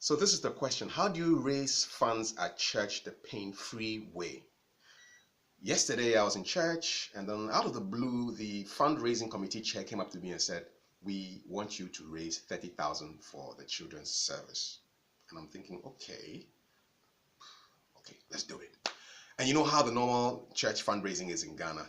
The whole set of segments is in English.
So this is the question. How do you raise funds at church the pain-free way? Yesterday I was in church, and then out of the blue, the fundraising committee chair came up to me and said, "We want you to raise 30,000 for the children's service." And I'm thinking, okay, let's do it. And you know how the normal church fundraising is in Ghana.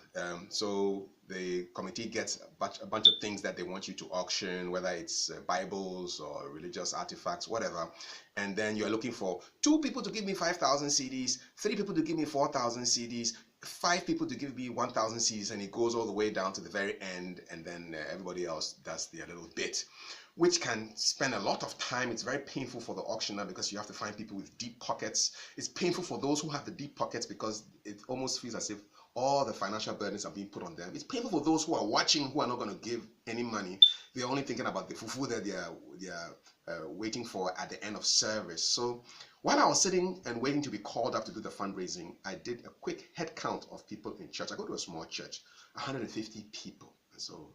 So the committee gets a bunch of things that they want you to auction, whether it's Bibles or religious artifacts, whatever. And then you're looking for 2 people to give me 5,000 CDs, 3 people to give me 4,000 CDs, 5 people to give me 1,000 CDs, and it goes all the way down to the very end, and then everybody else does their little bit, which can spend a lot of time. It's very painful for the auctioneer because you have to find people with deep pockets. It's painful for those who have the deep pockets because it almost feels as if all the financial burdens are being put on them. It's painful for those who are watching, who are not going to give any money. They're only thinking about the fufu that they are waiting for at the end of service. So while I was sitting and waiting to be called up to do the fundraising, I did a quick head count of people in church. I go to a small church, 150 people. And so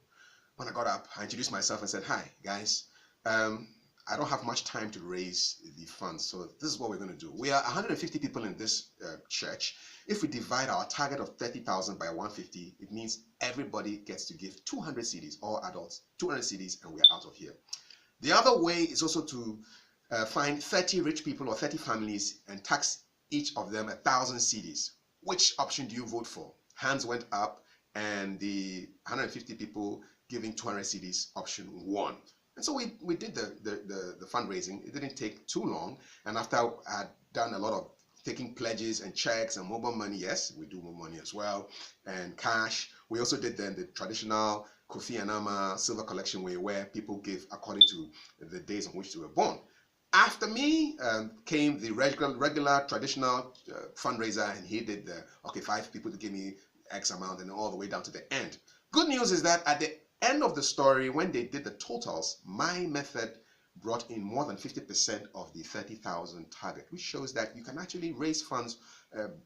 when I got up, I introduced myself and said, "Hi, guys. I don't have much time to raise the funds, so this is what we're going to do. We are 150 people in this church. If we divide our target of 30,000 by 150, it means everybody gets to give 200 CDs, all adults, 200 CDs, and we're out of here." The other way is also to find 30 rich people or 30 families and tax each of them 1,000 CDs. Which option do you vote for? Hands went up, and the 150 people giving 200 CDs option won. And so we did the fundraising. It didn't take too long. And after I had done a lot of taking pledges and checks and mobile money, yes, we do mobile money as well, and cash. We also did then the traditional Kofi Anama silver collection way, where people give according to the days on which they were born. After me came the regular traditional fundraiser, and he did the, 5 people to give me X amount, and all the way down to the end. Good news is that at the end of the story, when they did the totals, my method brought in more than 50% of the 30,000 target, which shows that you can actually raise funds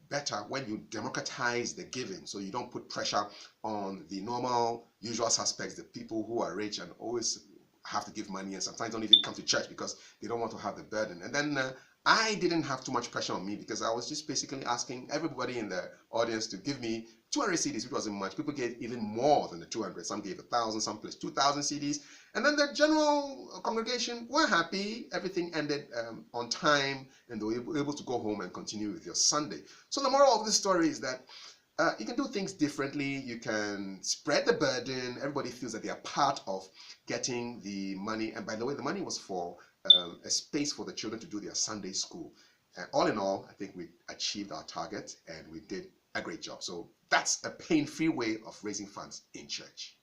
better when you democratize the giving. So you don't put pressure on the normal, usual suspects, the people who are rich and always have to give money and sometimes don't even come to church because they don't want to have the burden. And then I didn't have too much pressure on me because I was just basically asking everybody in the audience to give me 200 CDs, which wasn't much. People gave even more than the 200. Some gave 1,000, some placed 2,000 CDs. And then the general congregation were happy. Everything ended on time, and they were able to go home and continue with your Sunday. So the moral of this story is that you can do things differently. You can spread the burden. Everybody feels that they are part of getting the money. And by the way, the money was for a space for the children to do their Sunday school. All in all, I think we achieved our target and we did a great job. So that's a pain-free way of raising funds in church.